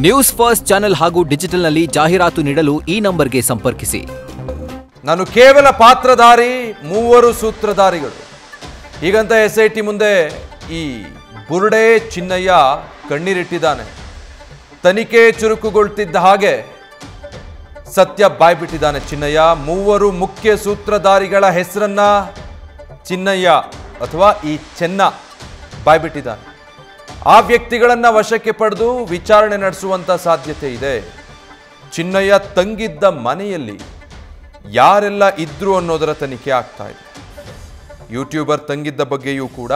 News first channel ಹಾಗೂ ಡಿಜಿಟಲ್ನಲ್ಲಿ ಜಾಹೀರಾತು ನೀಡಲು ಈ ನಂಬರ್ಗೆ ಸಂಪರ್ಕಿಸಿ. ನಾನು ಕೇವಲ ಪಾತ್ರಧಾರಿ, ಮೂವರು ಸೂತ್ರಧಾರಿಗಳು. ಹೀಗಂತ SIT ಮುಂದೆ ಈ ಬುರುಡೆ ಚಿನ್ನಯ್ಯ ಕಣ್ಣೀರಿಟ್ಟಿದ್ದಾನೆ. ತನಿಖೆ ಚುರುಕುಗೊಳ್ತಿದ್ದ ಹಾಗೆ ಸತ್ಯ ಬಾಯ್ಬಿಟ್ಟಿದ್ದಾನೆ ಚಿನ್ನಯ್ಯ. ಮೂವರು ಮುಖ್ಯ ಸೂತ್ರಧಾರಿಗಳ ಹೆಸರನ್ನ ಚಿನ್ನಯ್ಯ ಅಥವಾ ಈ ಚೆನ್ನ ಬಾಯ್ಬಿಟ್ಟಿದ್ದಾನೆ. ಆ ವ್ಯಕ್ತಿಗಳನ್ನು ವಶಕ್ಕೆ ಪಡೆದು ವಿಚಾರಣೆ ನಡೆಸುವಂತ ಸಾಧ್ಯತೆ ಇದೆ. ಚಿನ್ನಯ್ಯ ತಂಗಿದ್ದ ಮನೆಯಲ್ಲಿ ಯಾರೆಲ್ಲ ಇದ್ರು ಅನ್ನೋದರ ತನಿಖೆ ಆಗ್ತಾ ಇದೆ. ಯೂಟ್ಯೂಬರ್ ತಂಗಿದ್ದ ಬಗ್ಗೆಯೂ ಕೂಡ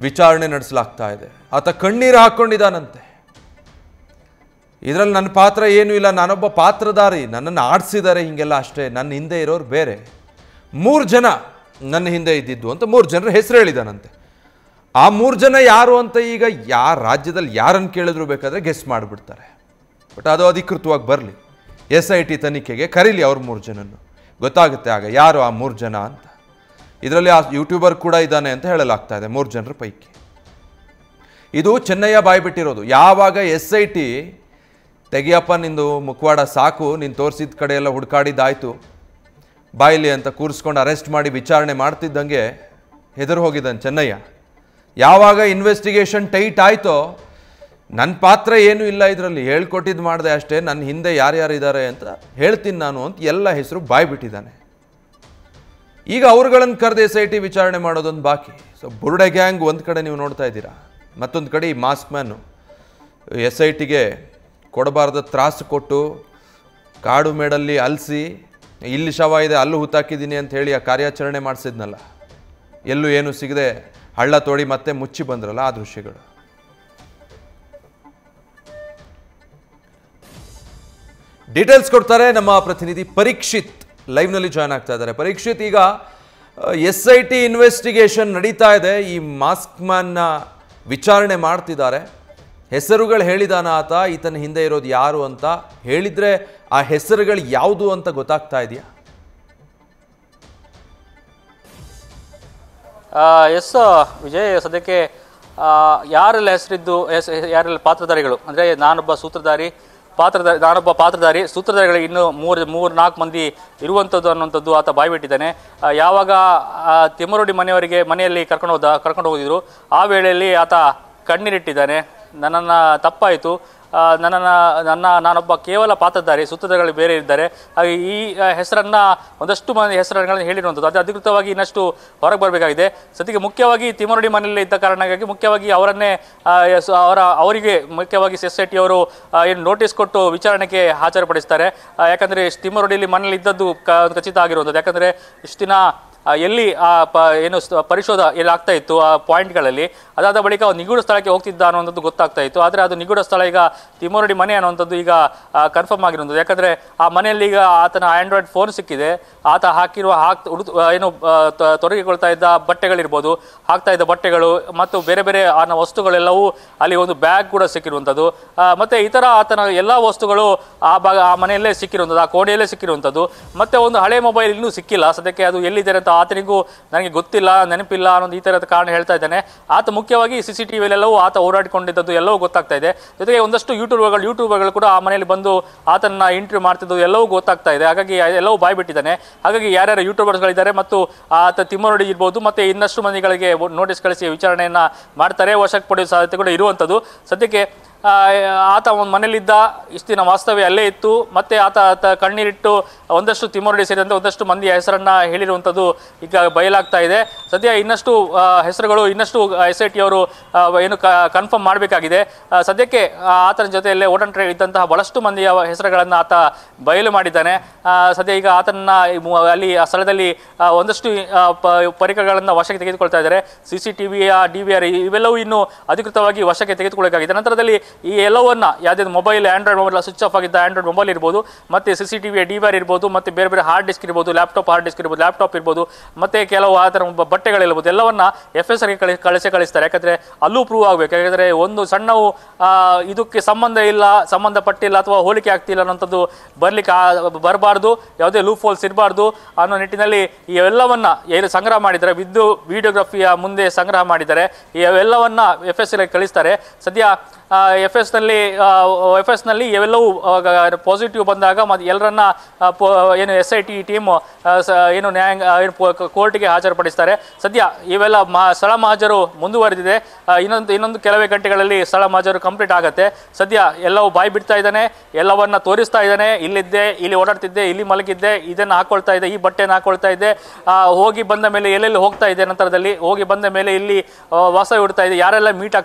ವಿಚಾರಣೆ ನಡೆಸಲಾಗ್ತಾ ಇದೆ. ಆತ ಕಣ್ಣೀರು ಹಾಕ್ಕೊಂಡಿದ್ದಾನಂತೆ. ಇದರಲ್ಲಿ ನನ್ನ ಪಾತ್ರ ಏನೂ ಇಲ್ಲ, ನಾನೊಬ್ಬ ಪಾತ್ರಧಾರಿ, ನನ್ನನ್ನು ಆಡಿಸಿದ್ದಾರೆ ಹಿಂಗೆಲ್ಲ ಅಷ್ಟೇ, ನನ್ನ ಹಿಂದೆ ಇರೋರು ಬೇರೆ. 3 ಜನ ನನ್ನ ಹಿಂದೆ ಇದ್ದಿದ್ದು ಅಂತ 3 ಜನರ ಹೆಸರು ಹೇಳಿದಾನಂತೆ. ಆ 3 ಜನ ಯಾರು ಅಂತ ಈಗ ರಾಜ್ಯದಲ್ಲಿ ಯಾರನ್ನು ಕೇಳಿದ್ರು ಬೇಕಾದರೆ ಗೆಸ್ ಮಾಡಿಬಿಡ್ತಾರೆ. ಬಟ್ ಅದು ಅಧಿಕೃತವಾಗಿ ಬರಲಿ, SIT ತನಿಖೆಗೆ ಕರೀಲಿ ಅವ್ರ 3 ಜನನ್ನು, ಗೊತ್ತಾಗುತ್ತೆ ಆಗ ಯಾರು ಆ 3 ಜನ ಅಂತ. ಇದರಲ್ಲಿ ಆ ಯೂಟ್ಯೂಬರ್ ಕೂಡ ಇದ್ದಾನೆ ಅಂತ ಹೇಳಲಾಗ್ತಾ ಇದೆ 3 ಜನರ ಪೈಕಿ. ಇದು ಚೆನ್ನಯ್ಯ ಬಾಯ್ಬಿಟ್ಟಿರೋದು. ಯಾವಾಗ SIT ತೆಗಿಯಪ್ಪ ನಿಂದು ಮುಖವಾಡ ಸಾಕು, ನೀನು ತೋರಿಸಿದ ಕಡೆ ಎಲ್ಲ ಹುಡುಕಾಡಿದ್ದಾಯ್ತು, ಬಾಯಿಲಿ ಅಂತ ಕೂರಿಸ್ಕೊಂಡು ಅರೆಸ್ಟ್ ಮಾಡಿ ವಿಚಾರಣೆ ಮಾಡ್ತಿದ್ದಂಗೆ ಹೆದರು ಹೋಗಿದ್ದಾನೆ ಚೆನ್ನಯ್ಯ. ಯಾವಾಗ ಇನ್ವೆಸ್ಟಿಗೇಷನ್ ಟೈಟ್ ಆಯಿತೋ, ನನ್ನ ಪಾತ್ರ ಏನೂ ಇಲ್ಲ ಇದರಲ್ಲಿ, ಹೇಳ್ಕೊಟ್ಟಿದ್ದು ಮಾಡಿದೆ ಅಷ್ಟೇ, ನನ್ನ ಹಿಂದೆ ಯಾರ್ಯಾರು ಇದ್ದಾರೆ ಅಂತ ಹೇಳ್ತೀನಿ ನಾನು ಅಂತ ಎಲ್ಲ ಹೆಸರು ಬಾಯ್ಬಿಟ್ಟಿದ್ದಾನೆ. ಈಗ ಅವ್ರುಗಳನ್ನು ಕರೆದು SIT ವಿಚಾರಣೆ ಮಾಡೋದೊಂದು ಬಾಕಿ. ಸೊ ಬುರುಡೆ ಗ್ಯಾಂಗ್ ಒಂದು ಕಡೆ ನೀವು ನೋಡ್ತಾ ಇದ್ದೀರಾ, ಮತ್ತೊಂದು ಕಡೆ ಈ ಮಾಸ್ಕ್ ಮ್ಯಾನು SITಗೆ ಕೊಡಬಾರ್ದ ತ್ರಾಸು ಕೊಟ್ಟು ಕಾಡು ಮೇಡಲ್ಲಿ ಅಲಿಸಿ ಇಲ್ಲಿ ಶವ ಇದೆ ಅಲ್ಲೂ ಹುತ್ತಾಕಿದ್ದೀನಿ ಅಂತ ಹೇಳಿ ಆ ಕಾರ್ಯಾಚರಣೆ ಮಾಡಿಸಿದ್ನಲ್ಲ, ಎಲ್ಲೂ ಏನೂ ಸಿಗದೆ ಹಳ್ಳ ತೋಡಿ ಮತ್ತೆ ಮುಚ್ಚಿ ಬಂದ್ರಲ್ಲ ಆ ದೃಶ್ಯಗಳು. ಡೀಟೇಲ್ಸ್ ಕೊಡ್ತಾರೆ ನಮ್ಮ ಪ್ರತಿನಿಧಿ ಪರೀಕ್ಷಿತ್, ಲೈವ್ನಲ್ಲಿ ಜಾಯ್ನ್ ಆಗ್ತಾ ಇದ್ದಾರೆ. ಪರೀಕ್ಷಿತ್, ಈಗ SIT ಇನ್ವೆಸ್ಟಿಗೇಷನ್ ನಡೀತಾ ಇದೆ, ಈ ಮಾಸ್ಕ್ ಮ್ಯಾನ್ನ ವಿಚಾರಣೆ ಮಾಡ್ತಿದ್ದಾರೆ. ಹೆಸರುಗಳು ಹೇಳಿದಾನ ಆತ, ಈತನ ಹಿಂದೆ ಇರೋದು ಯಾರು ಅಂತ ಹೇಳಿದ್ರೆ ಆ ಹೆಸರುಗಳು ಯಾವುದು ಅಂತ ಗೊತ್ತಾಗ್ತಾ ಇದೆಯಾ? ಎಸ್ ವಿಜಯ್, ಸದ್ಯಕ್ಕೆ ಯಾರೆಲ್ಲ ಹೆಸರಿದ್ದು, ಯಾರೆಲ್ಲ ಪಾತ್ರಧಾರಿಗಳು ಅಂದರೆ ನಾನೊಬ್ಬ ಪಾತ್ರಧಾರಿ ಸೂತ್ರಧಾರಿಗಳಿಗೆ ಇನ್ನೂ 3-4 ಮಂದಿ ಇರುವಂಥದ್ದು ಅನ್ನುವಂಥದ್ದು ಆತ ಬಾಯ್ಬಿಟ್ಟಿದ್ದಾನೆ. ಯಾವಾಗ ತಿಮ್ಮರೋಡಿ ಮನೆಯಲ್ಲಿ ಕರ್ಕೊಂಡು ಹೋಗಿದ್ರು, ಆ ವೇಳೆಯಲ್ಲಿ ಆತ ಕಣ್ಣೀರಿಟ್ಟಿದ್ದಾನೆ. ನನ್ನನ್ನು ತಪ್ಪಾಯಿತು, ನಾನೊಬ್ಬ ಕೇವಲ ಪಾತ್ರಧಾರಿ, ಸೂತ್ರಧಾರಿಗಳು ಬೇರೆ ಇದ್ದಾರೆ. ಹಾಗೆ ಈ ಹೆಸರನ್ನು ಒಂದಷ್ಟು ಮಂದಿ ಹೆಸರುಗಳನ್ನು ಹೇಳಿರುವಂಥದ್ದು ಅದು ಅಧಿಕೃತವಾಗಿ ಇನ್ನಷ್ಟು ಹೊರಗೆ ಬರಬೇಕಾಗಿದೆ. ಸದ್ಯಕ್ಕೆ ಮುಖ್ಯವಾಗಿ ತಿಮ್ಮರೋಡಿ ಮನೆಯಲ್ಲಿ ಇದ್ದ ಕಾರಣಕ್ಕಾಗಿ ಮುಖ್ಯವಾಗಿ ಅವರಿಗೆ ಮುಖ್ಯವಾಗಿ SIT ಅವರು ಏನು ನೋಟಿಸ್ ಕೊಟ್ಟು ವಿಚಾರಣೆಗೆ ಹಾಜರುಪಡಿಸ್ತಾರೆ. ಯಾಕಂದರೆ ತಿಮ್ಮರೋಡಿಯಲ್ಲಿ ಮನೆಯಲ್ಲಿ ಇದ್ದದ್ದು ಖಚಿತ ಆಗಿರುವಂಥದ್ದು. ಯಾಕಂದರೆ ಇಷ್ಟು ದಿನ ಎಲ್ಲಿ ಏನು ಪರಿಶೋಧ ಎಲ್ಲಿ ಆಗ್ತಾ ಇತ್ತು ಆ ಪಾಯಿಂಟ್ಗಳಲ್ಲಿ, ಅದಾದ ಬಳಿಕ ನಿಗೂಢ ಸ್ಥಳಕ್ಕೆ ಹೋಗ್ತಿದ್ದ ಅನ್ನುವಂಥದ್ದು ಗೊತ್ತಾಗ್ತಾ ಇತ್ತು. ಆದರೆ ಅದು ನಿಗೂಢ ಸ್ಥಳ ಈಗ ತಿಮ್ಮರೋಡಿ ಮನೆ ಅನ್ನುವಂಥದ್ದು ಈಗ ಕನ್ಫರ್ಮ್ ಆಗಿರುವಂಥದ್ದು. ಯಾಕಂದರೆ ಆ ಮನೆಯಲ್ಲಿ ಈಗ ಆತನ ಆಂಡ್ರಾಯ್ಡ್ ಫೋನ್ ಸಿಕ್ಕಿದೆ, ಆತ ಏನು ತೊಡಗಿಕೊಳ್ತಾ ಇದ್ದ ಬಟ್ಟೆಗಳಿರ್ಬೋದು, ಹಾಕ್ತಾ ಇದ್ದ ಬಟ್ಟೆಗಳು ಮತ್ತು ಬೇರೆ ಬೇರೆ ಆನ ವಸ್ತುಗಳೆಲ್ಲವೂ, ಅಲ್ಲಿ ಒಂದು ಬ್ಯಾಗ್ ಕೂಡ ಸಿಕ್ಕಿರುವಂಥದ್ದು, ಮತ್ತು ಇತರ ಆತನ ಎಲ್ಲ ವಸ್ತುಗಳು ಆ ಮನೆಯಲ್ಲೇ ಸಿಕ್ಕಿರುವಂಥದ್ದು, ಆ ಕೋಣೆಯಲ್ಲೇ ಸಿಕ್ಕಿರುವಂಥದ್ದು. ಮತ್ತು ಒಂದು ಹಳೆ ಮೊಬೈಲ್ ಇನ್ನೂ ಸಿಕ್ಕಿಲ್ಲ ಸದ್ಯಕ್ಕೆ, ಅದು ಎಲ್ಲಿದೆ ಅಂತ ಆತನಿಗೂ ನನಗೆ ಗೊತ್ತಿಲ್ಲ, ನೆನಪಿಲ್ಲ ಅನ್ನೋದು ಈ ಥರದ ಕಾರಣ ಹೇಳ್ತಾ ಇದ್ದಾನೆ. ಆತ ಮುಖ್ಯವಾಗಿ CCTVಯಲ್ಲೆಲ್ಲವೂ ಆತ ಓಡಾಡಿಕೊಂಡಿದ್ದದ್ದು ಎಲ್ಲವೂ ಗೊತ್ತಾಗ್ತಾ ಇದೆ. ಜೊತೆಗೆ ಒಂದಷ್ಟು ಯೂಟ್ಯೂಬರ್ಗಳು ಕೂಡ ಆ ಮನೆಯಲ್ಲಿ ಬಂದು ಆತನ ಇಂಟರ್ವ್ಯೂ ಮಾಡ್ತಿದ್ದು ಎಲ್ಲವೂ ಗೊತ್ತಾಗ್ತಾ ಇದೆ. ಹಾಗಾಗಿ ಎಲ್ಲವೂ ಬಾಯ್ಬಿಟ್ಟಿದ್ದಾನೆ. ಹಾಗಾಗಿ ಯಾರ್ಯಾರು ಯೂಟ್ಯೂಬರ್ಸ್ಗಳಿದ್ದಾರೆ ಮತ್ತು ಆತ ತಿಮ್ಮರೋಡಿ ಇರ್ಬೋದು ಮತ್ತು ಇನ್ನಷ್ಟು ಮಂದಿಗಳಿಗೆ ನೋಟಿಸ್ ಕಳಿಸಿ ವಿಚಾರಣೆಯನ್ನು ಮಾಡ್ತಾರೆ, ವಶಕ್ಕೆ ಪಡೆಯುವ ಸಾಧ್ಯತೆ ಕೂಡ ಇರುವಂಥದ್ದು. ಸದ್ಯಕ್ಕೆ ಆತ ಒಂದು ಮನೇಲಿದ್ದ, ಇಷ್ಟು ದಿನ ವಾಸ್ತವ್ಯ ಅಲ್ಲೇ ಇತ್ತು, ಮತ್ತು ಆತ ಕಣ್ಣೀರಿಟ್ಟು ಒಂದಷ್ಟು ತಿಮ್ಮರೋಡಿ ಸೇರಿದಂತೆ ಒಂದಷ್ಟು ಮಂದಿಯ ಹೆಸರನ್ನು ಹೇಳಿರುವಂಥದ್ದು ಈಗ ಬಯಲಾಗ್ತಾ ಇದೆ. ಸದ್ಯ ಇನ್ನಷ್ಟು ಹೆಸರುಗಳು ಇನ್ನಷ್ಟು SIT ಅವರು ಏನು ಕನ್ಫರ್ಮ್ ಮಾಡಬೇಕಾಗಿದೆ. ಸದ್ಯಕ್ಕೆ ಆತನ ಜೊತೆಯಲ್ಲೇ ಒಡಂಟ್ರೆ ಇದ್ದಂತಹ ಬಹಳಷ್ಟು ಮಂದಿಯ ಹೆಸರುಗಳನ್ನು ಆತ ಬಯಲು ಮಾಡಿದ್ದಾನೆ. ಸದ್ಯ ಈಗ ಆತನ ಅಲ್ಲಿ ಆ ಸ್ಥಳದಲ್ಲಿ ಒಂದಷ್ಟು ಪರಿಕರಗಳನ್ನು ವಶಕ್ಕೆ ತೆಗೆದುಕೊಳ್ತಾ ಇದ್ದಾರೆ. CCTV, DVR ಇವೆಲ್ಲವೂ ಇನ್ನೂ ಅಧಿಕೃತವಾಗಿ ವಶಕ್ಕೆ ತೆಗೆದುಕೊಳ್ಳಬೇಕಾಗಿದೆ. ನಂತರದಲ್ಲಿ ಈ ಎಲ್ಲವನ್ನ ಯಾವುದೇ mobile, Android mobile switch off ಆಗಿದ್ದ ಆಂಡ್ರಾಯ್ಡ್ ಮೊಬೈಲ್ ಇರ್ಬೋದು, ಮತ್ತು CCTV, DVR ಇರ್ಬೋದು, ಮತ್ತು ಬೇರೆ ಬೇರೆ ಹಾರ್ಡ್ ಡಿಸ್ಕ್ ಇರ್ಬೋದು, ಲ್ಯಾಪ್ಟಾಪ್ ಇರ್ಬೋದು, ಮತ್ತು ಕೆಲವು ಆತರ ಬಟ್ಟೆಗಳಿರ್ಬೋದು, ಎಲ್ಲವನ್ನ FSRಗೆ ಕಳಿಸ್ತಾರೆ. ಯಾಕಂದರೆ ಅಲ್ಲೂ ಪ್ರೂವ್ ಆಗಬೇಕು. ಯಾಕಂದರೆ ಒಂದು ಸಣ್ಣವು ಇದಕ್ಕೆ ಸಂಬಂಧಪಟ್ಟಿಲ್ಲ ಅಥವಾ ಹೋಲಿಕೆ ಆಗ್ತಿಲ್ಲ ಅನ್ನೋಂಥದ್ದು ಬರಬಾರ್ದು, ಯಾವುದೇ ಲೂಪ್ ಹೋಲ್ಸ್ ಇರಬಾರ್ದು ಅನ್ನೋ ನಿಟ್ಟಿನಲ್ಲಿ ಈ ಎಲ್ಲವನ್ನ ಏನು ಸಂಗ್ರಹ ಮಾಡಿದ್ದಾರೆ, ವಿಡಿಯೋಗ್ರಫಿಯ ಮುಂದೆ ಸಂಗ್ರಹ ಮಾಡಿದ್ದಾರೆ, ಇವೆಲ್ಲವನ್ನ FSRಗೆ ಕಳಿಸ್ತಾರೆ. ಸದ್ಯ ಎಫ್ ಎಸ್ನಲ್ಲಿ ಇವೆಲ್ಲವೂ ಪಾಸಿಟಿವ್ ಬಂದಾಗ ಮತ್ತು ಎಲ್ಲರನ್ನ ಏನು SIT ಟೀಮ್ ಏನು ಕೋರ್ಟ್ಗೆ ಹಾಜರುಪಡಿಸ್ತಾರೆ. ಸದ್ಯ ಇವೆಲ್ಲ ಸ್ಥಳ ಮಹಾಜರು ಮುಂದುವರೆದಿದೆ. ಇನ್ನೊಂದು ಕೆಲವೇ ಗಂಟೆಗಳಲ್ಲಿ ಸ್ಥಳ ಮಹಾಜರು ಕಂಪ್ಲೀಟ್ ಆಗುತ್ತೆ. ಸದ್ಯ ಎಲ್ಲವೂ ಬಾಯಿ ಬಿಡ್ತಾ ಇದ್ದಾನೆ, ಎಲ್ಲವನ್ನ ತೋರಿಸ್ತಾ ಇದ್ದಾನೆ. ಇಲ್ಲಿದ್ದೆ, ಇಲ್ಲಿ ಓಡಾಡ್ತಿದ್ದೆ, ಇಲ್ಲಿ ಮಲಗಿದ್ದೆ, ಇದನ್ನು ಹಾಕೊಳ್ತಾ ಇದ್ದೆ, ಈ ಬಟ್ಟೆನ ಹಾಕೊಳ್ತಾ ಇದ್ದೆ, ಹೋಗಿ ಬಂದ ಮೇಲೆ ಎಲ್ಲೆಲ್ಲಿ ಹೋಗ್ತಾ ಇದ್ದೆ, ನಂತರದಲ್ಲಿ ಹೋಗಿ ಬಂದ ಮೇಲೆ ಇಲ್ಲಿ ವಾಸ ಹುಡ್ತಾ ಇದೆ, ಯಾರೆಲ್ಲ ಮೀಟ್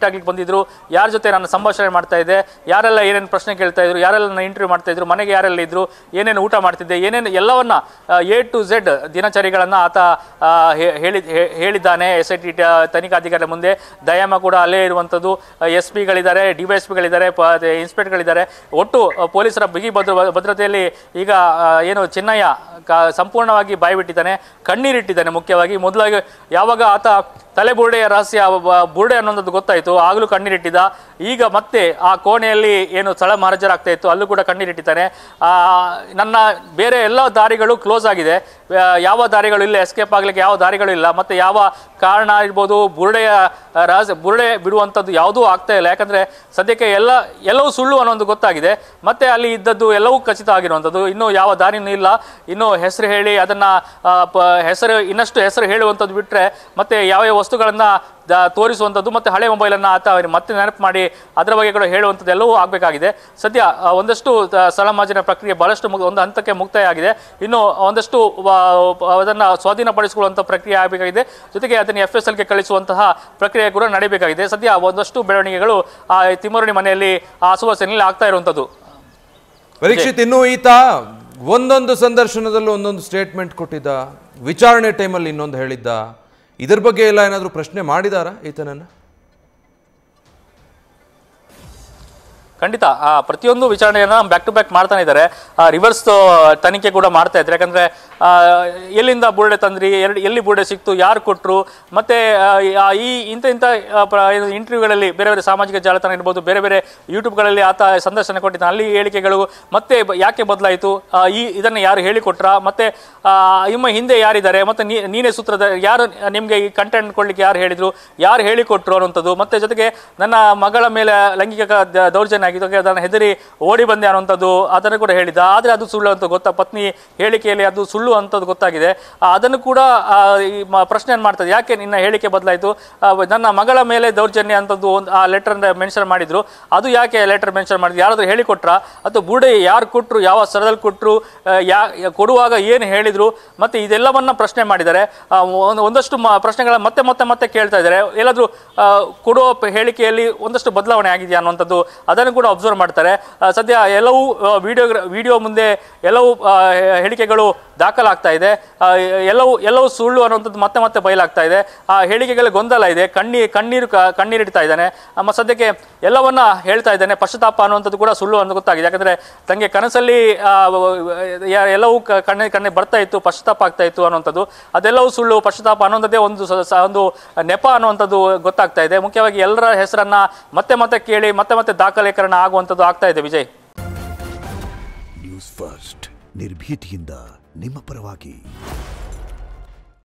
ಆಗ್ಲಿಕ್ಕೆ ಬಂದಿದ್ರು, ಯಾರ ಜೊತೆ ನಾನು ಸಂಭಾಷಣೆ ಮಾಡ್ತಾ ಇದ್ದೆ, ಯಾರೆಲ್ಲ ಏನೇನು ಪ್ರಶ್ನೆ ಕೇಳ್ತಾ ಇದ್ರು, ಯಾರೆಲ್ಲ ನಾನು ಇಂಟರ್ವ್ಯೂ ಮಾಡ್ತಾ ಇದ್ರು, ಮನೆಗೆ ಯಾರೆಲ್ಲ ಇದ್ರು, ಏನೇನು ಊಟ ಮಾಡ್ತಿದ್ದೆ, ಏನೇನು ಎಲ್ಲವನ್ನ A to Z ದಿನಚರಿಗಳನ್ನು ಆತ ಹೇಳಿದ್ದಾನೆ SIT ತನಿಖಾಧಿಕಾರಿ ಮುಂದೆ. ದಯಾಮ ಕೂಡ ಅಲ್ಲೇ ಇರುವಂಥದ್ದು, SP ಗಳಿದ್ದಾರೆ, DYSPಗಳಿದ್ದಾರೆ, ಇನ್ಸ್ಪೆಕ್ಟರ್ಗಳಿದ್ದಾರೆ. ಒಟ್ಟು ಪೊಲೀಸರ ಬಿಗಿ ಭದ್ರತೆಯಲ್ಲಿ ಈಗ ಏನು ಚಿನ್ನಯ್ಯ ಸಂಪೂರ್ಣವಾಗಿ ಬಾಯ್ಬಿಟ್ಟಿದ್ದಾನೆ, ಕಣ್ಣೀರಿಟ್ಟಿದ್ದಾನೆ. ಮುಖ್ಯವಾಗಿ ಮೊದಲಾಗಿ ಯಾವಾಗ ಆತ ತಲೆಬುರುಡೆಯ ರಹಸ್ಯ ಬುರುಡೆ ಅನ್ನೋದು ಗೊತ್ತಾಯಿತು ಆಗಲೂ ಕಣ್ಣೀರಿಟ್ಟಿದ್ದ. ಈಗ ಮತ್ತೆ ಆ ಕೋಣೆಯಲ್ಲಿ ಏನು ಸ್ಥಳ ಮಹಾರಾಜರಾಗ್ತಾ ಇತ್ತು ಅಲ್ಲೂ ಕೂಡ ಕಣ್ಣೀರಿಟ್ಟಿದ್ದಾನೆ. ನನ್ನ ಬೇರೆ ಎಲ್ಲ ದಾರಿಗಳು ಕ್ಲೋಸ್ ಆಗಿದೆ, ಯಾವ ದಾರಿಗಳು ಇಲ್ಲ, ಎಸ್ಕೇಪ್ ಆಗ್ಲಿಕ್ಕೆ ಯಾವ ದಾರಿಗಳು ಇಲ್ಲ, ಮತ್ತೆ ಯಾವ ಕಾರಣ ಇರ್ಬೋದು, ಬುರುಡೆ ಬಿಡುವಂಥದ್ದು ಯಾವುದೂ ಆಗ್ತಾ ಇಲ್ಲ. ಯಾಕಂದ್ರೆ ಸದ್ಯಕ್ಕೆ ಎಲ್ಲವೂ ಸುಳ್ಳು ಅನ್ನೋದು ಗೊತ್ತಾಗಿದೆ. ಮತ್ತೆ ಅಲ್ಲಿ ಇದ್ದದ್ದು ಎಲ್ಲವೂ ಖಚಿತ ಆಗಿರುವಂಥದ್ದು, ಇನ್ನೂ ಯಾವ ದಾರಿನೂ ಇಲ್ಲ. ಇನ್ನು ಹೆಸರು ಹೇಳಿ ಅದನ್ನ ಇನ್ನಷ್ಟು ಹೆಸರು ಹೇಳುವಂಥದ್ದು ಬಿಟ್ರೆ ಮತ್ತೆ ಯಾವ ವಸ್ತುಗಳನ್ನ ತೋರಿಸುವಂಥದ್ದು ಮತ್ತೆ ಹಳೆ ಮೊಬೈಲನ್ನು ಆತ ಮತ್ತೆ ನೆನಪು ಮಾಡಿ ಅದರ ಬಗ್ಗೆ ಕೂಡ ಹೇಳುವಂಥದ್ದು ಎಲ್ಲವೂ ಆಗಬೇಕಾಗಿದೆ. ಸದ್ಯ ಒಂದಷ್ಟು ಸ್ಥಳ ಮಹಾಜನ ಪ್ರಕ್ರಿಯೆ ಬಹಳಷ್ಟು ಒಂದು ಹಂತಕ್ಕೆ ಮುಕ್ತಾಯ ಆಗಿದೆ. ಇನ್ನು ಒಂದಷ್ಟು ಅದನ್ನು ಸ್ವಾಧೀನಪಡಿಸಿಕೊಳ್ಳುವಂಥ ಪ್ರಕ್ರಿಯೆ ಆಗಬೇಕಾಗಿದೆ. ಜೊತೆಗೆ ಅದನ್ನು FSLಗೆ ಕಳಿಸುವಂತಹ ಪ್ರಕ್ರಿಯೆ ಕೂಡ ನಡೀಬೇಕಾಗಿದೆ. ಸದ್ಯ ಒಂದಷ್ಟು ಬೆಳವಣಿಗೆಗಳು ಆ ತಿಮ್ಮರಡಿ ಮನೆಯಲ್ಲಿ ಆಸುವಾಸಿನಲ್ಲಿ ಆಗ್ತಾ ಇರುವಂಥದ್ದು. ಪರೀಕ್ಷಿತ್, ಇನ್ನು ಈತ ಒಂದೊಂದು ಸಂದರ್ಶನದಲ್ಲೂ ಒಂದೊಂದು ಸ್ಟೇಟ್ಮೆಂಟ್ ಕೊಟ್ಟಿದ್ದ, ವಿಚಾರಣೆ ಟೈಮಲ್ಲಿ ಇನ್ನೊಂದು ಹೇಳಿದ್ದ. ಇದ್ರ ಬಗ್ಗೆ ಎಲ್ಲ ಏನಾದರೂ ಪ್ರಶ್ನೆ ಮಾಡಿದಾರಾ ಈತನನ್ನ? ಖಂಡಿತ ಪ್ರತಿಯೊಂದು ವಿಚಾರಣೆಯನ್ನು ಬ್ಯಾಕ್ ಟು ಬ್ಯಾಕ್ ಮಾಡ್ತಾನೆ ಇದ್ದಾರೆ. ರಿವರ್ಸ್ ತನಿಖೆ ಕೂಡ ಮಾಡ್ತಾ ಇದ್ದಾರೆ. ಯಾಕಂದ್ರೆ ಎಲ್ಲಿಂದ ಬುರುಡೆ ತಂದ್ರಿ, ಎಲ್ಲಿ ಬುರುಡೆ ಸಿಕ್ತು, ಯಾರು ಕೊಟ್ಟರು, ಮತ್ತೆ ಈ ಇಂಥ ಇಂಟರ್ವ್ಯೂಗಳಲ್ಲಿ ಬೇರೆ ಬೇರೆ ಸಾಮಾಜಿಕ ಜಾಲತಾಣ ಇರ್ಬೋದು, ಬೇರೆ ಬೇರೆ ಯೂಟ್ಯೂಬ್ಗಳಲ್ಲಿ ಆತ ಸಂದರ್ಶನ ಕೊಟ್ಟಿದ್ದಾನೆ. ಅಲ್ಲಿ ಹೇಳಿಕೆಗಳು ಮತ್ತೆ ಯಾಕೆ ಬದಲಾಯಿತು, ಇದನ್ನು ಯಾರು ಹೇಳಿಕೊಟ್ರ, ಮತ್ತೆ ನಿಮ್ಮ ಹಿಂದೆ ಯಾರಿದ್ದಾರೆ, ಮತ್ತೆ ನೀನೇ ಸೂತ್ರದ, ಯಾರು ನಿಮಗೆ ಈ ಕಂಟೆಂಟ್ ಕೊಡ್ಲಿಕ್ಕೆ ಯಾರು ಹೇಳಿದ್ರು, ಯಾರು ಹೇಳಿಕೊಟ್ರು ಅನ್ನುವಂಥದ್ದು. ಮತ್ತೆ ಜೊತೆಗೆ ನನ್ನ ಮಗಳ ಮೇಲೆ ಲೈಂಗಿಕ ದೌರ್ಜನ್ಯ ಆಗಿದ್ದು, ಅದನ್ನು ಹೆದರಿ ಓಡಿ ಬಂದೆ ಅನ್ನುವಂಥದ್ದು ಅದನ್ನು ಕೂಡ ಹೇಳಿದ. ಆದರೆ ಅದು ಸುಳ್ಳು ಅಂತ ಪತ್ನಿ ಹೇಳಿಕೆಯಲ್ಲಿ ಅದು ಸುಳ್ಳು ಅಂತದ್ದು ಗೊತ್ತಾಗಿದೆ. ಅದನ್ನು ಕೂಡ ಪ್ರಶ್ನೆ ಮಾಡ್ತದೆ, ಯಾಕೆ ನಿನ್ನ ಹೇಳಿಕೆ ಬದಲಾಯಿತು, ನನ್ನ ಮಗಳ ಮೇಲೆ ದೌರ್ಜನ್ಯ ಅಂತದ್ದು ಆ ಲೆಟರ್ ಮೆನ್ಷನ್ ಮಾಡಿದ್ರು, ಅದು ಯಾಕೆ ಲೆಟರ್ ಮೆನ್ಷನ್ ಮಾಡಿದ್ರು, ಯಾರಾದ್ರೂ ಹೇಳಿಕೊಟ್ರ, ಅಥವಾ ಬುರುಡೆ ಯಾರು ಕೊಟ್ಟರು, ಯಾವ ಸ್ಥಳದಲ್ಲಿ ಕೊಟ್ಟರು, ಕೊಡುವಾಗ ಏನು ಹೇಳಿದ್ರು, ಮತ್ತೆ ಇದೆಲ್ಲವನ್ನ ಪ್ರಶ್ನೆ ಮಾಡಿದ್ದಾರೆ. ಒಂದಷ್ಟು ಪ್ರಶ್ನೆಗಳ ಮತ್ತೆ ಕೇಳ್ತಾ ಇದ್ದಾರೆ. ಎಲ್ಲಾದ್ರೂ ಕೊಡುವ ಹೇಳಿಕೆಯಲ್ಲಿ ಒಂದಷ್ಟು ಬದಲಾವಣೆ ಆಗಿದೆಯಾ ಅನ್ನುವಂಥದ್ದು ಅದನ್ನು ಕೂಡ ಅಬ್ಸರ್ವ್ ಮಾಡ್ತಾರೆ. ಸದ್ಯ ಎಲ್ಲವೂ ವಿಡಿಯೋ ಮುಂದೆ ಎಲ್ಲವೂ ಹೇಳಿಕೆಗಳು ದಾಖಲಾಗ್ತಾ ಇದೆ. ಎಲ್ಲವೂ ಸುಳ್ಳು ಅನ್ನುವಂಥದ್ದು ಮತ್ತೆ ಬಯಲಾಗ್ತಾ ಇದೆ. ಆ ಹೇಳಿಕೆಗಳ ಗೊಂದಲ ಇದೆ. ಕಣ್ಣೀರಿಡ್ತಾ ಇದ್ದಾನೆ. ಸದ್ಯಕ್ಕೆ ಎಲ್ಲವನ್ನ ಹೇಳ್ತಾ ಇದ್ದಾನೆ. ಪಶ್ಚಾತ್ತಾಪ ಅನ್ನುವಂಥದ್ದು ಕೂಡ ಸುಳ್ಳು ಅಂತ ಗೊತ್ತಾಗಿದೆ. ಯಾಕಂದ್ರೆ ತನಗೆ ಕನಸಲ್ಲಿ ಎಲ್ಲವೂ ಕಣ್ಣೆ ಬರ್ತಾ ಇತ್ತು, ಪಶ್ಚಾತ್ತಾಪ ಆಗ್ತಾ ಇತ್ತು ಅನ್ನುವಂಥದ್ದು ಅದೆಲ್ಲವೂ ಸುಳ್ಳು. ಪಶ್ಚಾತ್ತಾಪ ಅನ್ನುವಂಥದ್ದೇ ಒಂದು ನೆಪ ಅನ್ನುವಂಥದ್ದು ಗೊತ್ತಾಗ್ತಾ ಇದೆ. ಮುಖ್ಯವಾಗಿ ಎಲ್ಲರ ಹೆಸರನ್ನ ಮತ್ತೆ ಕೇಳಿ ಮತ್ತೆ ದಾಖಲೀಕರಣ ಆಗುವಂಥದ್ದು ಆಗ್ತಾ ಇದೆ. ವಿಜಯ್, ನ್ಯೂಸ್ ಫಸ್ಟ್ ನಿರ್ಭೀತಿಯಿಂದ ನಿಮ್ಮ ಪರವಾಗಿ.